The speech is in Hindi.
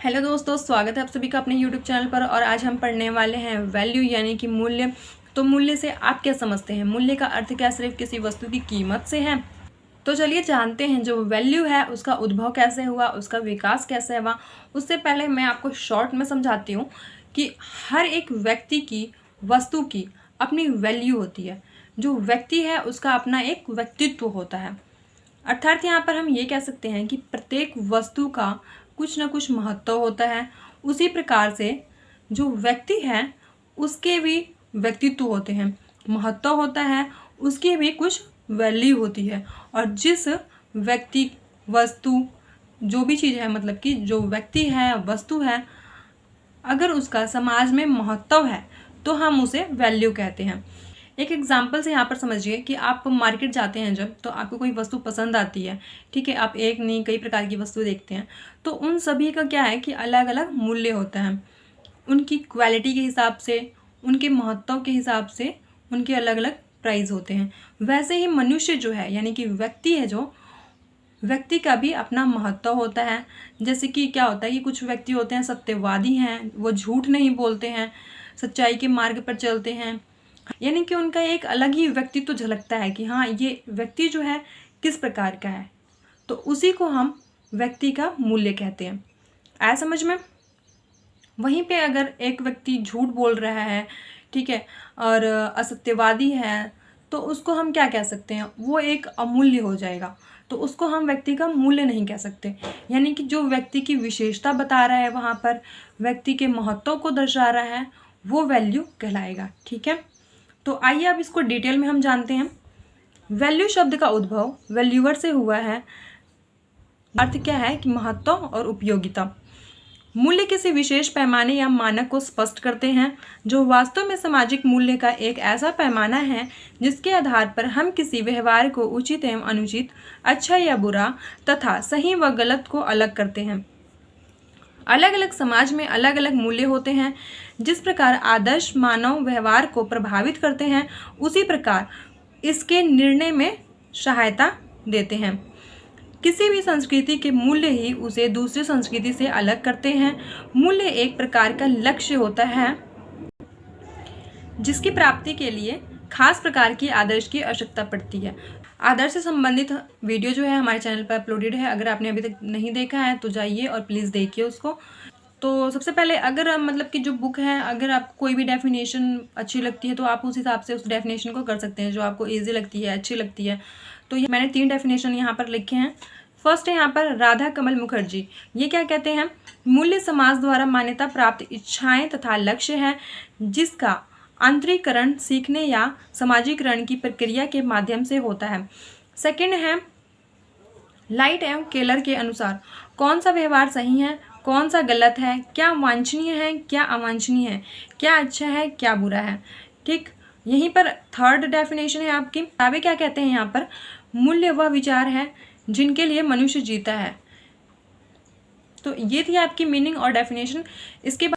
हेलो दोस्तों, स्वागत है आप सभी का अपने यूट्यूब चैनल पर। और आज हम पढ़ने वाले हैं वैल्यू यानी कि मूल्य। तो मूल्य से आप क्या समझते हैं? मूल्य का अर्थ क्या सिर्फ किसी वस्तु की कीमत से है? तो चलिए जानते हैं जो वैल्यू है उसका उद्भव कैसे हुआ, उसका विकास कैसे हुआ। उससे पहले मैं आपको शॉर्ट में समझाती हूँ कि हर एक व्यक्ति की, वस्तु की अपनी वैल्यू होती है। जो व्यक्ति है उसका अपना एक व्यक्तित्व होता है। अर्थात यहाँ पर हम ये कह सकते हैं कि प्रत्येक वस्तु का कुछ ना कुछ महत्व होता है। उसी प्रकार से जो व्यक्ति है उसके भी व्यक्तित्व होते हैं, महत्व होता है, उसकी भी कुछ वैल्यू होती है। और जिस व्यक्ति, वस्तु, जो भी चीज़ है, मतलब कि जो व्यक्ति है, वस्तु है, अगर उसका समाज में महत्व है तो हम उसे वैल्यू कहते हैं। एक एग्जाम्पल से यहाँ पर समझिए कि आप मार्केट जाते हैं जब, तो आपको कोई वस्तु पसंद आती है, ठीक है, आप एक नहीं कई प्रकार की वस्तु देखते हैं, तो उन सभी का क्या है कि अलग अलग मूल्य होता है। उनकी क्वालिटी के हिसाब से, उनके महत्व के हिसाब से उनके अलग अलग प्राइस होते हैं। वैसे ही मनुष्य जो है यानी कि व्यक्ति है, जो व्यक्ति का भी अपना महत्व होता है। जैसे कि क्या होता है कि कुछ व्यक्ति होते हैं सत्यवादी हैं, वो झूठ नहीं बोलते हैं, सच्चाई के मार्ग पर चलते हैं, यानी कि उनका एक अलग ही व्यक्तित्व झलकता है कि हाँ, ये व्यक्ति जो है किस प्रकार का है। तो उसी को हम व्यक्ति का मूल्य कहते हैं। आया समझ में? वहीं पे अगर एक व्यक्ति झूठ बोल रहा है, ठीक है, और असत्यवादी है, तो उसको हम क्या कह सकते हैं? वो एक अमूल्य हो जाएगा। तो उसको हम व्यक्ति का मूल्य नहीं कह सकते। यानी कि जो व्यक्ति की विशेषता बता रहा है, वहाँ पर व्यक्ति के महत्व को दर्शा रहा है, वो वैल्यू कहलाएगा। ठीक है, तो आइए अब इसको डिटेल में हम जानते हैं। वैल्यू शब्द का उद्भव वैल्यूअर से हुआ है। अर्थ क्या है कि महत्व और उपयोगिता। मूल्य किसी विशेष पैमाने या मानक को स्पष्ट करते हैं, जो वास्तव में सामाजिक मूल्य का एक ऐसा पैमाना है जिसके आधार पर हम किसी व्यवहार को उचित एवं अनुचित, अच्छा या बुरा तथा सही व गलत को अलग करते हैं। अलग अलग समाज में अलग अलग मूल्य होते हैं। जिस प्रकार आदर्श मानव व्यवहार को प्रभावित करते हैं, उसी प्रकार इसके निर्णय में सहायता देते हैं। किसी भी संस्कृति के मूल्य ही उसे दूसरी संस्कृति से अलग करते हैं। मूल्य एक प्रकार का लक्ष्य होता है जिसकी प्राप्ति के लिए खास प्रकार की आदर्श की आवश्यकता पड़ती है। आदर्श से संबंधित वीडियो जो है हमारे चैनल पर अपलोडेड है। अगर आपने अभी तक नहीं देखा है तो जाइए और प्लीज़ देखिए उसको। तो सबसे पहले अगर मतलब कि जो बुक है, अगर आपको कोई भी डेफिनेशन अच्छी लगती है तो आप उस हिसाब से उस डेफिनेशन को कर सकते हैं जो आपको ईजी लगती है, अच्छी लगती है। तो ये मैंने 3 डेफिनेशन यहाँ पर लिखे हैं। फर्स्ट है यहाँ पर राधा कमल मुखर्जी। ये क्या कहते हैं? मूल्य समाज द्वारा मान्यता प्राप्त इच्छाएं तथा लक्ष्य है जिसका आंतरिकरण सीखने या सामाजिकरण की प्रक्रिया के माध्यम से होता है। सेकंड है लाइट एवं केलर के अनुसार कौन सा व्यवहार सही है, कौन सा गलत है, क्या वांछनीय है, क्या अवांछनीय है, क्या अच्छा है, क्या बुरा है। ठीक, यहीं पर थर्ड डेफिनेशन है आपकी। ताबे क्या कहते हैं यहाँ पर? मूल्य वह विचार है जिनके लिए मनुष्य जीता है। तो ये थी आपकी मीनिंग और डेफिनेशन। इसके